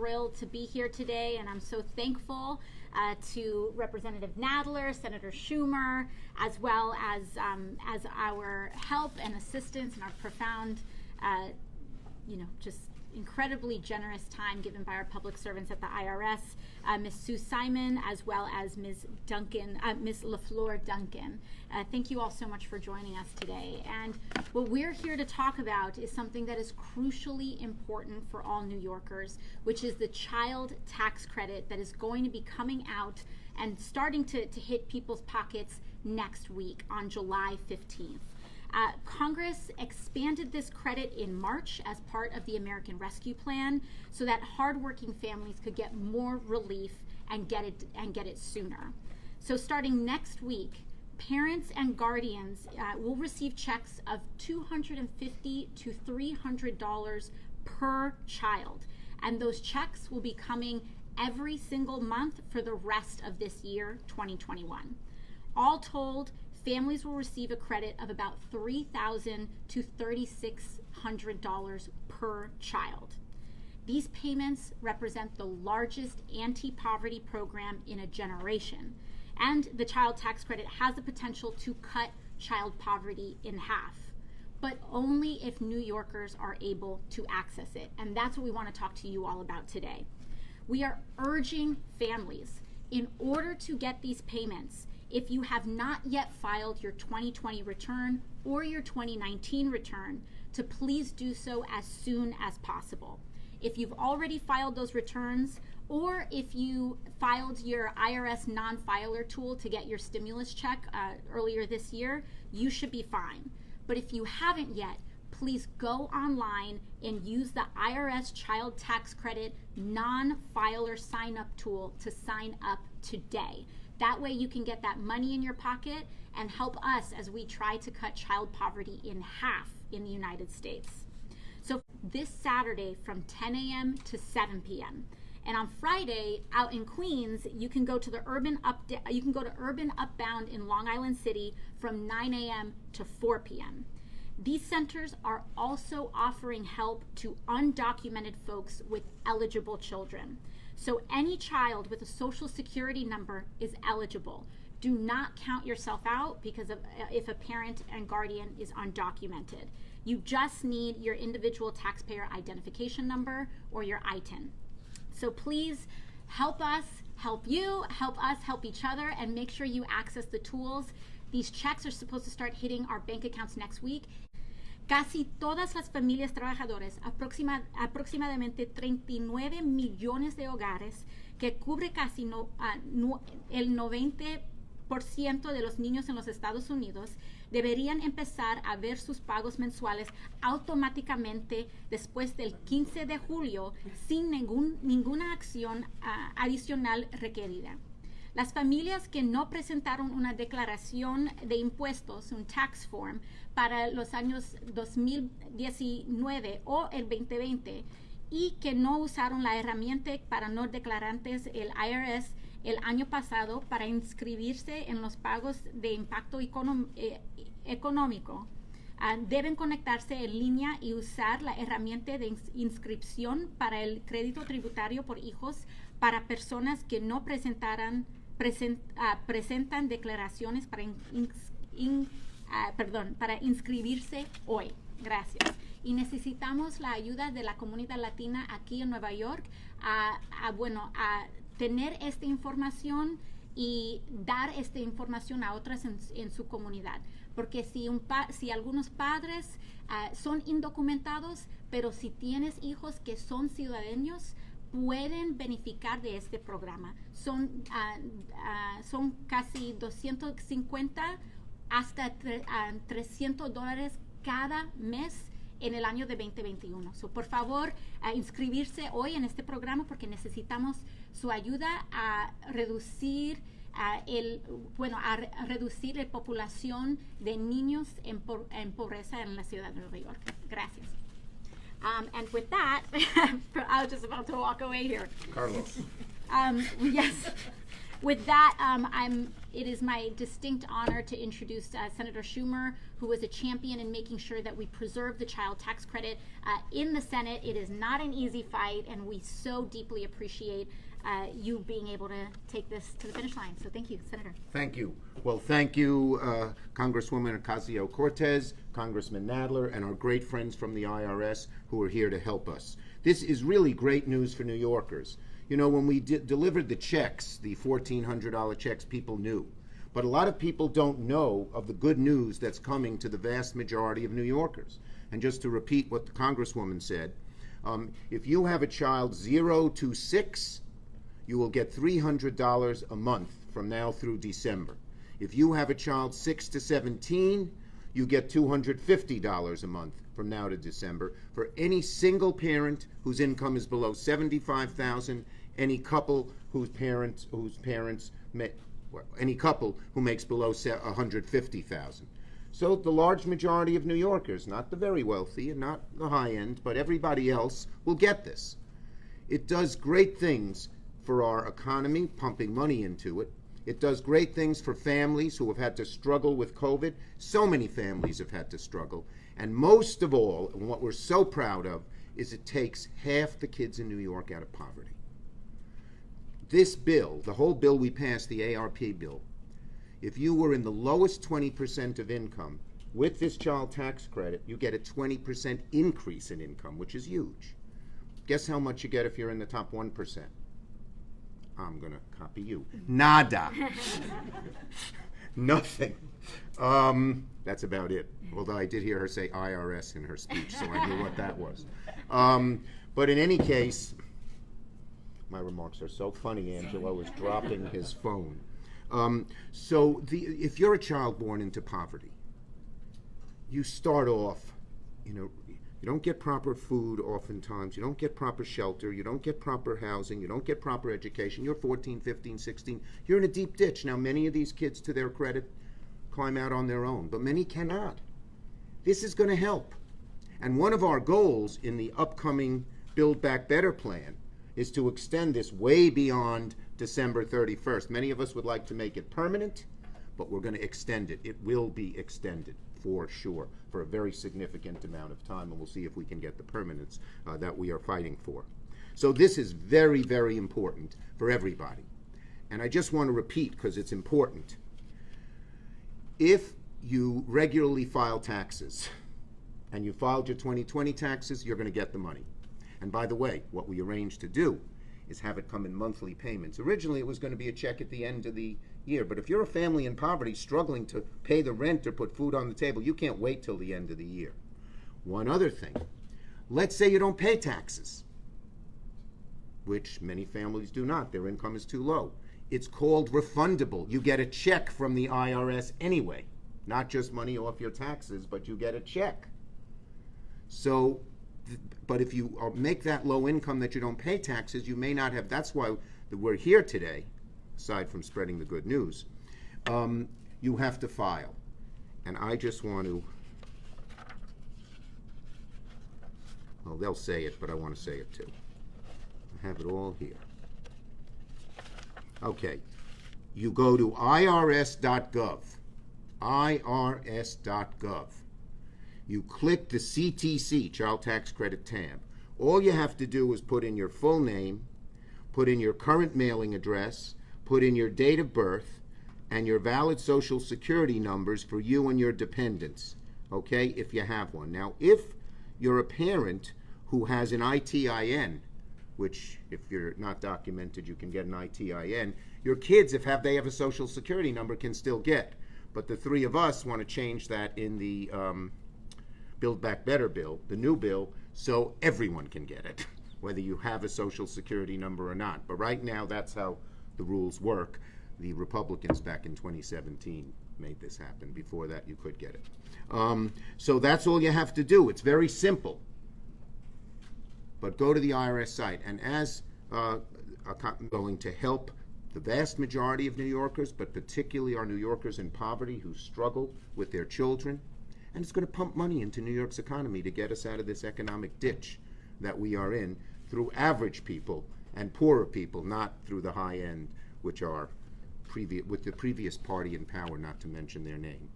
thrilled to be here today, and I'm so thankful to Representative Nadler, Senator Schumer, as well as our help and assistance and our profound, just incredibly generous time given by our public servants at the IRS, Ms. Sue Simon, as well as Ms. LaFleur Duncan. Thank you all so much for joining us today. And what we're here to talk about is something that is crucially important for all New Yorkers, which is the child tax credit that is going to be coming out and starting to hit people's pockets next week on July 15th. Congress expanded this credit in March as part of the American Rescue Plan so that hardworking families could get more relief and get it sooner. So starting next week, parents and guardians will receive checks of $250 to $300 per child, and those checks will be coming every single month for the rest of this year, 2021. All told, families will receive a credit of about $3,000 to $3,600 per child. These payments represent the largest anti-poverty program in a generation, and the child tax credit has the potential to cut child poverty in half, but only if New Yorkers are able to access it, and that's what we want to talk to you all about today. We are urging families, in order to get these payments, if you have not yet filed your 2020 return or your 2019 return, to please do so as soon as possible. If you've already filed those returns, or if you filed your IRS non-filer tool to get your stimulus check earlier this year, you should be fine. But if you haven't yet, please go online and use the IRS Child Tax Credit non-filer sign-up tool to sign up today. That way you can get that money in your pocket and help us as we try to cut child poverty in half in the United States. So this Saturday from 10 a.m. to 7 p.m. And on Friday out in Queens, you can go to Urban Upbound in Long Island City from 9 a.m. to 4 p.m. These centers are also offering help to undocumented folks with eligible children. So any child with a social security number is eligible. Do not count yourself out because of if a parent and guardian is undocumented. You just need your individual taxpayer identification number or your ITIN. So please help us, help you, help us, help each other, and make sure you access the tools. These checks are supposed to start hitting our bank accounts next week. Casi todas las familias trabajadoras, aproximadamente 39 millones de hogares, que cubre casi el 90% de los niños en los Estados Unidos, deberían empezar a ver sus pagos mensuales automáticamente después del 15 de julio sin ninguna acción adicional requerida. Las familias que no presentaron una declaración de impuestos, un tax form, para los años 2019 o el 2020 y que no usaron la herramienta para no declarantes, el IRS, el año pasado para inscribirse en los pagos de impacto económico, deben conectarse en línea y usar la herramienta de inscripción para el crédito tributario por hijos para personas que no presentan declaraciones para inscribirse hoy. Gracias. Y necesitamos la ayuda de la comunidad latina aquí en Nueva York a tener esta información y dar esta información a otras en su comunidad. Porque si algunos padres son indocumentados, pero si tienes hijos que son ciudadanos, pueden beneficiar de este programa. Son casi 250 hasta $300 cada mes en el año de 2021. So, por favor, inscribirse hoy en este programa porque necesitamos su ayuda a reducir reducir la población de niños en pobreza en la ciudad de Nueva York. Gracias. And with that, I was just about to walk away here. Carlos. Yes. With that, it is my distinct honor to introduce Senator Schumer, who was a champion in making sure that we preserve the child tax credit in the Senate. It is not an easy fight, and we so deeply appreciate you being able to take this to the finish line. So thank you, Senator. Thank you. Well, thank you, Congresswoman Ocasio-Cortez, Congressman Nadler, and our great friends from the IRS who are here to help us. This is really great news for New Yorkers. You know, when we delivered the checks, the $1,400 checks, people knew. But a lot of people don't know of the good news that's coming to the vast majority of New Yorkers. And just to repeat what the Congresswoman said, if you have a child 0 to 6, you will get $300 a month from now through December. If you have a child 6 to 17, you get $250 a month from now to December. For any single parent whose income is below $75,000, any couple any couple who makes below $150,000. So the large majority of New Yorkers, not the very wealthy and not the high end, but everybody else will get this. It does great things for our economy, pumping money into it. It does great things for families who have had to struggle with COVID. So many families have had to struggle. And most of all, and what we're so proud of, is it takes half the kids in New York out of poverty. This bill, the whole bill we passed, the ARP bill, if you were in the lowest 20% of income, with this child tax credit, you get a 20% increase in income, which is huge. Guess how much you get if you're in the top 1%? I'm going to copy you. Nada. Nothing. That's about it. Although I did hear her say IRS in her speech, so I knew what that was. But in any case, my remarks are so funny. Angelo is dropping his phone. If you're a child born into poverty, you start off, you don't get proper food oftentimes, you don't get proper shelter, you don't get proper housing, you don't get proper education. You're 14, 15, 16, you're in a deep ditch. Now, many of these kids, to their credit, climb out on their own, but many cannot. This is going to help. And one of our goals in the upcoming Build Back Better plan is to extend this way beyond December 31st. Many of us would like to make it permanent, but we're going to extend it. It will be extended for sure for a very significant amount of time, and we'll see if we can get the permanence that we are fighting for. So this is very, very important for everybody. And I just want to repeat, because it's important. If you regularly file taxes and you filed your 2020 taxes, you're going to get the money. And by the way, what we arranged to do is have it come in monthly payments. Originally, it was going to be a check at the end of the year. But if you're a family in poverty struggling to pay the rent or put food on the table, you can't wait till the end of the year. One other thing, let's say you don't pay taxes, which many families do not. Their income is too low. It's called refundable. You get a check from the IRS anyway. Not just money off your taxes, but you get a check. So, but if you make that low income that you don't pay taxes, you may not have. That's why we're here today, aside from spreading the good news. You have to file. And I just want to, well, they'll say it, but I want to say it too. I have it all here. Okay. You go to irs.gov. irs.gov. You click the CTC, Child Tax Credit tab. All you have to do is put in your full name, put in your current mailing address, put in your date of birth, and your valid Social Security numbers for you and your dependents, okay, if you have one. Now, if you're a parent who has an ITIN, which if you're not documented, you can get an ITIN, your kids, if they have a Social Security number, can still get. But the three of us want to change that in the Build Back Better bill, the new bill, so everyone can get it, whether you have a Social Security number or not. But right now, that's how the rules work. The Republicans back in 2017 made this happen. Before that, you could get it. So that's all you have to do. It's very simple. But go to the IRS site, and as I'm going to help the vast majority of New Yorkers, but particularly our New Yorkers in poverty who struggle with their children, and it's going to pump money into New York's economy to get us out of this economic ditch that we are in through average people and poorer people, not through the high end, which are the previous party in power, not to mention their name,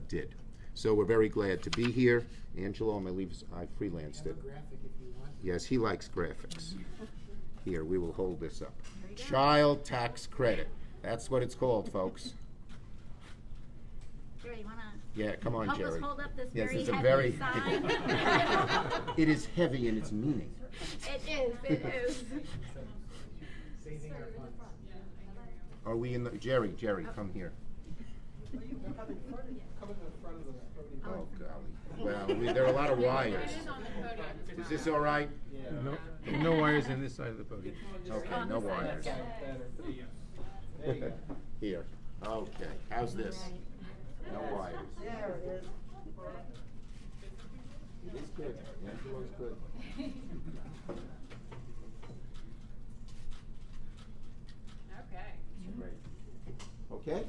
did. So we're very glad to be here. Angelo, I freelanced it. Yes, he likes graphics. Here, we will hold this up. Child tax credit. That's what it's called, folks. Jerry, you want to Yeah, come on, help Jerry. us hold up this Yes, very it's a heavy very sign? It is heavy in its meaning. It is. Are we in the Jerry, come here. Oh golly. Well, there are a lot of wires. Is this all right? No wires on this side of the podium. Okay, no wires. Here. Okay. How's this? No wires. There it is. It is good. Angelo's good. Okay. Great. Okay?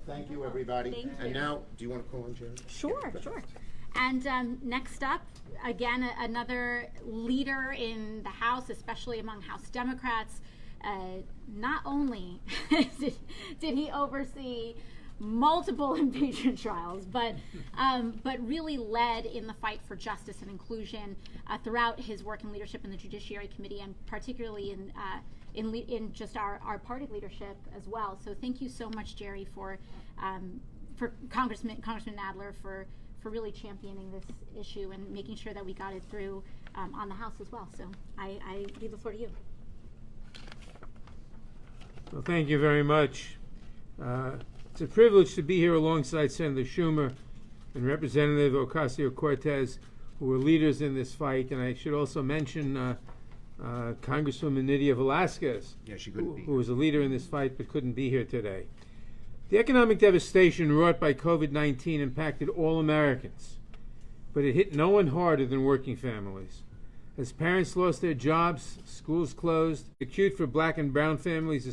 Thank you, everybody. Thank And you. now, do you want to call on Jerry? Sure. And next up, again, another leader in the House, especially among House Democrats. Not only did he oversee multiple impeachment trials, but really led in the fight for justice and inclusion throughout his work and leadership in the Judiciary Committee, and particularly in just our party leadership as well. So thank you so much, Jerry, for Congressman Nadler for really championing this issue and making sure that we got it through on the House as well. So I leave the floor to you. Well, thank you very much. It's a privilege to be here alongside Senator Schumer and Representative Ocasio-Cortez, who were leaders in this fight. And I should also mention Congresswoman Nydia Velázquez, Yeah, she couldn't be who was a leader in this fight but couldn't be here today. The economic devastation wrought by COVID-19 impacted all Americans, but it hit no one harder than working families. As parents lost their jobs, schools closed, acute for black and brown families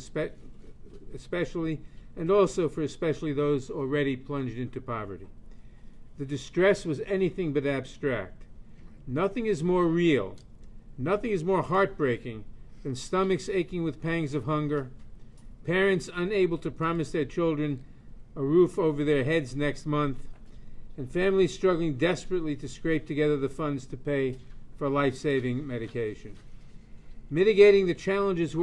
especially, and also for especially those already plunged into poverty. The distress was anything but abstract. Nothing is more real, nothing is more heartbreaking than stomachs aching with pangs of hunger, parents unable to promise their children a roof over their heads next month, and families struggling desperately to scrape together the funds to pay for life-saving medication. Mitigating the challenges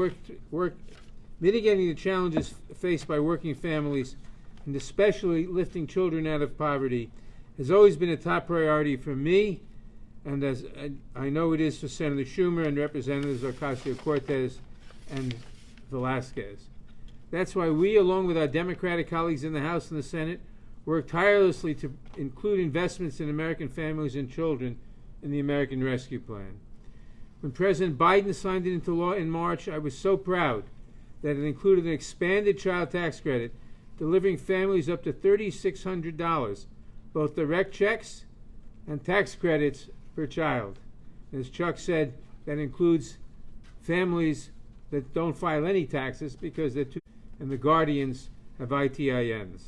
faced by working families, and especially lifting children out of poverty, has always been a top priority for me, and as I know it is for Senator Schumer and Representatives Ocasio-Cortez and Velázquez. That's why we, along with our Democratic colleagues in the House and the Senate, work tirelessly to include investments in American families and children in the American Rescue Plan. When President Biden signed it into law in March, I was so proud that it included an expanded child tax credit, delivering families up to $3,600, both direct checks and tax credits per child. As Chuck said, that includes families that don't file any taxes because they're too, and the guardians have ITINs.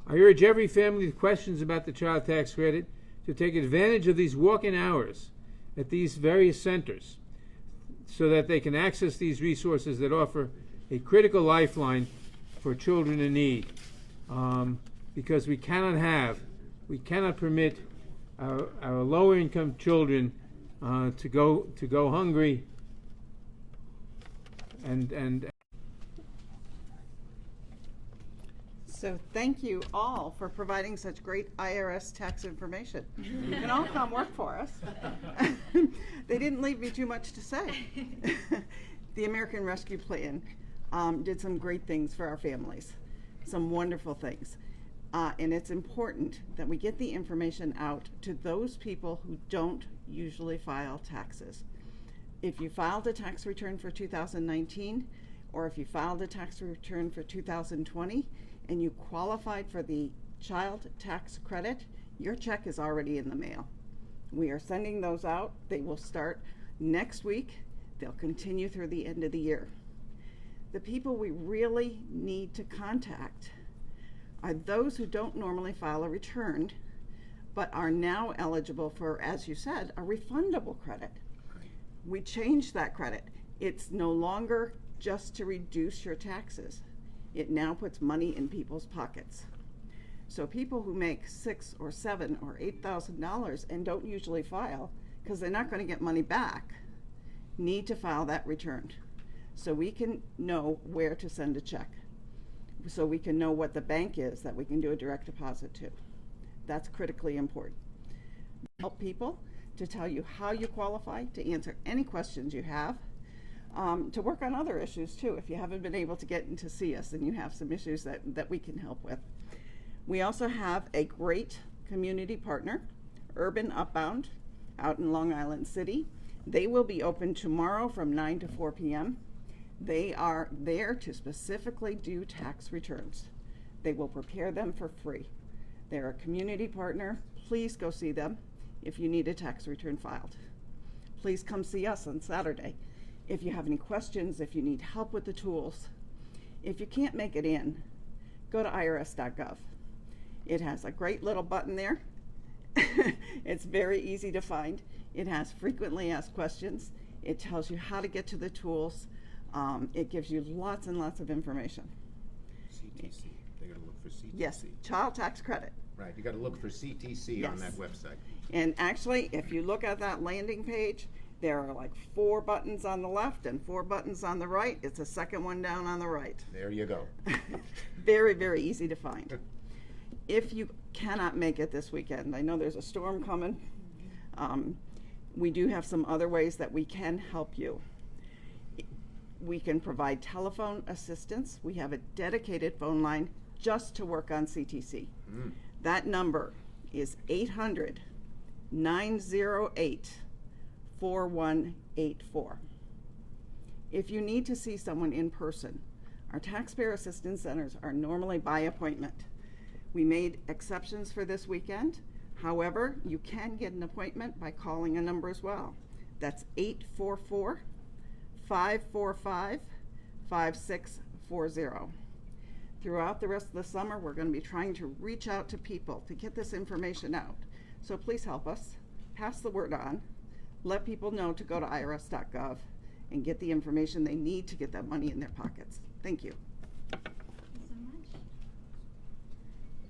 I urge every family with questions about the child tax credit to take advantage of these walk-in hours at these various centers so that they can access these resources that offer a critical lifeline for children in need. Because we cannot permit our lower-income children to go hungry and So thank you all for providing such great IRS tax information. You can all come work for us. They didn't leave me too much to say. The American Rescue Plan did some great things for our families, some wonderful things. And it's important that we get the information out to those people who don't usually file taxes. If you filed a tax return for 2019, or if you filed a tax return for 2020, and you qualified for the child tax credit, your check is already in the mail. We are sending those out. They will start next week. They'll continue through the end of the year. The people we really need to contact are those who don't normally file a return, but are now eligible for, as you said, a refundable credit. We changed that credit. It's no longer just to reduce your taxes. It now puts money in people's pockets. So people who make $6,000 or $7,000 or $8,000 and don't usually file, because they're not going to get money back, need to file that return, so we can know where to send a check, so we can know what the bank is that we can do a direct deposit to. That's critically important. Help people, to tell you how you qualify, to answer any questions you have, to work on other issues too, if you haven't been able to get in to see us and you have some issues that we can help with. We also have a great community partner, Urban Upbound, out in Long Island City. They will be open tomorrow from 9 to 4 p.m. They are there to specifically do tax returns. They will prepare them for free. They're a community partner. Please go see them if you need a tax return filed. Please come see us on Saturday if you have any questions, if you need help with the tools. If you can't make it in, go to irs.gov. It has a great little button there. It's very easy to find. It has frequently asked questions. It tells you how to get to the tools. It gives you lots and lots of information. CTC. They got to look for CTC. Yes, child tax credit. Right. You got to look for CTC on Yes. that website. And actually, if you look at that landing page, there are like 4 buttons on the left and 4 buttons on the right. It's the second one down on the right. There you go. Very, very easy to find. If you cannot make it this weekend, I know there's a storm coming. We do have some other ways that we can help you. We can provide telephone assistance. We have a dedicated phone line just to work on CTC. That number is 800-908-4184. If you need to see someone in person, our taxpayer assistance centers are normally by appointment. We made exceptions for this weekend. However, you can get an appointment by calling a number as well. That's 844-545-5640. Throughout the rest of the summer, we're going to be trying to reach out to people to get this information out. So please help us. Pass the word on. Let people know to go to irs.gov and get the information they need to get that money in their pockets. Thank you.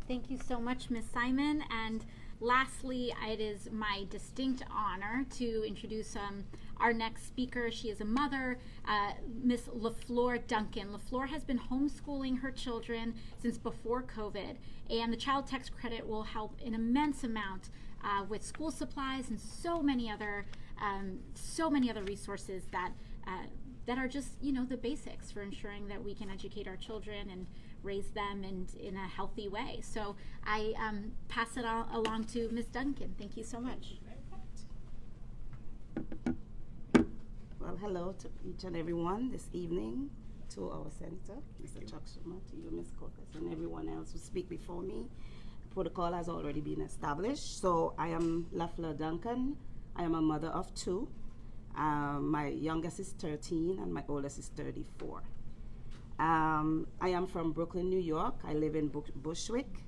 Thank you so much, Ms. Simon. And lastly, it is my distinct honor to introduce our next speaker. She is a mother, Miss LaFleur Duncan. LaFleur has been homeschooling her children since before COVID, and the child tax credit will help an immense amount with school supplies and so many other resources that are just, the basics for ensuring that we can educate our children and raise them in a healthy way. So I pass it along to Ms. Duncan. Thank you so much. Well, hello to each and everyone this evening, to our Senator, Mr. Chuck Schumer, to you, Ms. Cortez, and everyone else who speak before me. Protocol has already been established. So I am LaFleur Duncan. I am a mother of 2. My youngest is 13 and my oldest is 34. I am from Brooklyn, New York. I live in Bushwick.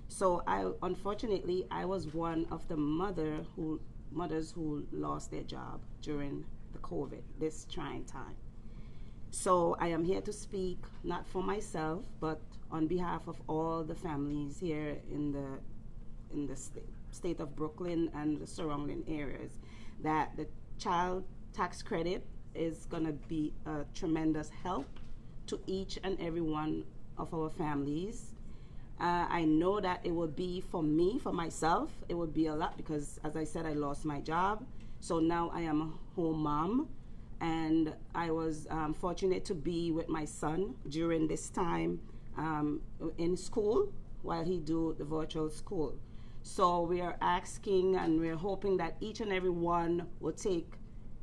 So unfortunately, I was one of the mothers who lost their job during the COVID, this trying time. So I am here to speak not for myself, but on behalf of all the families here in the state of Brooklyn and the surrounding areas, that the child tax credit is going to be a tremendous help to each and every one of our families. I know that it will be for me, for myself, it would be a lot because, as I said, I lost my job. So now I am a home mom, and I was fortunate to be with my son during this time in school while he do the virtual school. So we are asking and we're hoping that each and every one will take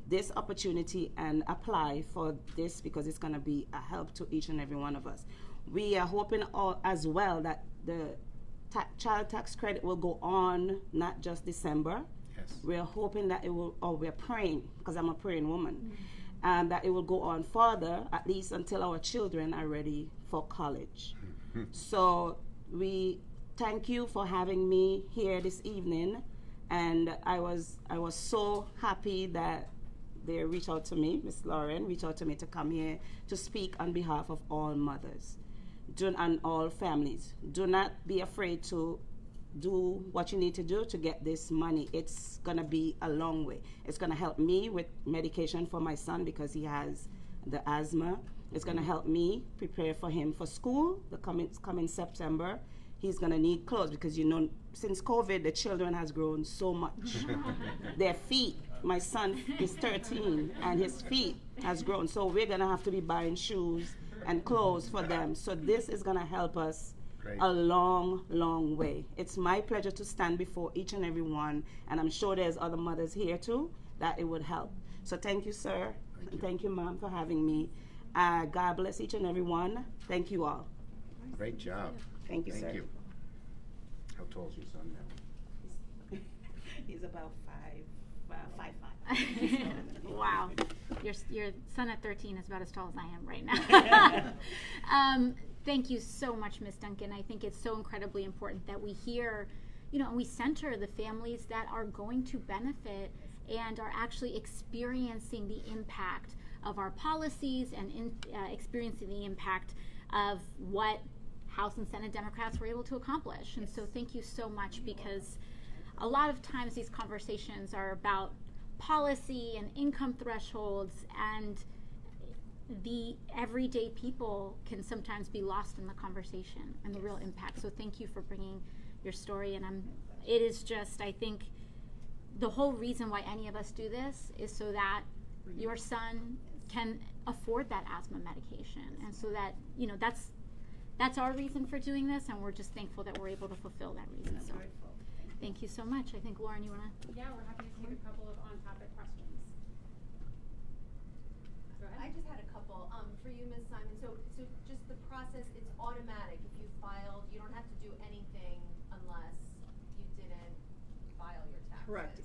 this opportunity and apply for this because it's going to be a help to each and every one of us. We are hoping as well that the child tax credit will go on not just December. Yes. We're hoping that it will, or we're praying, because I'm a praying woman, that it will go on further, at least until our children are ready for college. So we thank you for having me here this evening, and I was so happy that they reached out to me, Miss Lauren reached out to me to come here to speak on behalf of all mothers. and all families, do not be afraid to do what you need to do to get this money. It's gonna be a long way. It's gonna help me with medication for my son because he has the asthma. It's gonna help me prepare for him for school. The coming September, he's gonna need clothes because since COVID, the children has grown so much. Their feet. My son is 13 and his feet has grown. So we're gonna have to be buying shoes and clothes for them. So this is gonna help us a long, long way. It's my pleasure to stand before each and every one, and I'm sure there's other mothers here too that it would help. So thank you, sir. Thank you, Mom, for having me. God bless each and every one. Thank you all. Great job. Thank you, sir. Thank you. How tall is your son now? He's about 5'5". Wow. Your son at 13 is about as tall as I am right now. Thank you so much, Ms. Duncan. I think it's so incredibly important that we hear, and we center the families that are going to benefit and are actually experiencing the impact of our policies and experiencing the impact of what House and Senate Democrats were able to accomplish. And so thank you so much, because a lot of times these conversations are about policy and income thresholds, and the everyday people can sometimes be lost in the conversation and the real impact. So thank you for bringing your story. And it is just, I think, the whole reason why any of us do this is so that your son can afford that asthma medication. And so that, that's our reason for doing this, and we're just thankful that we're able to fulfill that reason. So thank you so much. I think, Lauren, you want to? Yeah, we're happy to take a couple of on-topic questions. Go ahead. I just had a couple. For you, Ms. Simon, so just the process, it's automatic. If you filed, you don't have to do anything unless you didn't file your taxes. Correct.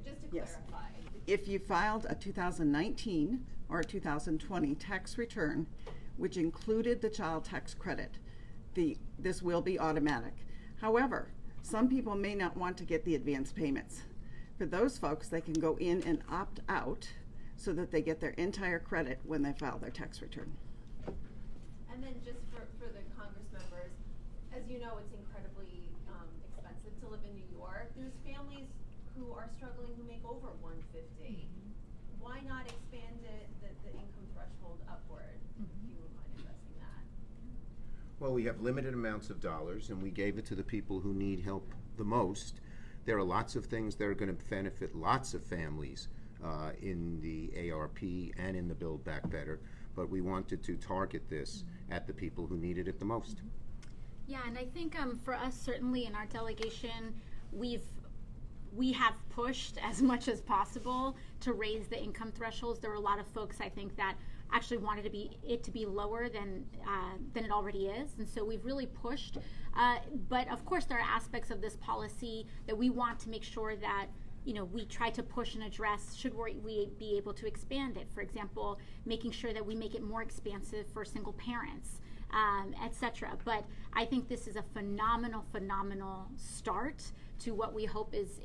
Just to Yes. clarify. If you filed a 2019 or a 2020 tax return, which included the child tax credit, this will be automatic. However, some people may not want to get the advance payments. For those folks, they can go in and opt out so that they get their entire credit when they file their tax return. And then just for the Congress members, as you know, it's incredibly expensive to live in New York. There's families who are struggling who make over $150. Why not expand the income threshold upward? If you wouldn't mind addressing that. Well, we have limited amounts of dollars, and we gave it to the people who need help the most. There are lots of things that are going to benefit lots of families in the ARP and in the Build Back Better, but we wanted to target this at the people who needed it the most. Yeah, and I think for us, certainly in our delegation, we have pushed as much as possible to raise the income thresholds. There were a lot of folks, I think, that actually wanted it to be lower than it already is, and so we've really pushed. But of course, there are aspects of this policy that we want to make sure that we try to push and address. Should we be able to expand it? For example, making sure that we make it more expansive for single parents, etc. But I think this is a phenomenal start to what we hope is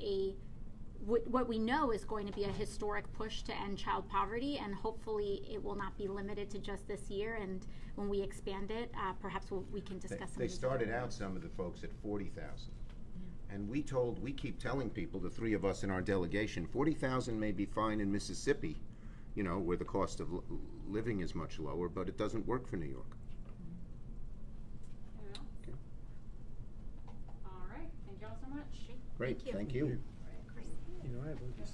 what we know is going to be a historic push to end child poverty, and hopefully it will not be limited to just this year. And when we expand it, perhaps we can discuss. They started out, some of the folks, at 40,000. And we keep telling people, the three of us in our delegation, 40,000 may be fine in Mississippi, where the cost of living is much lower, but it doesn't work for New York. Anyone else? Okay. All right. Thank you all so much. Great, thank you. I have all these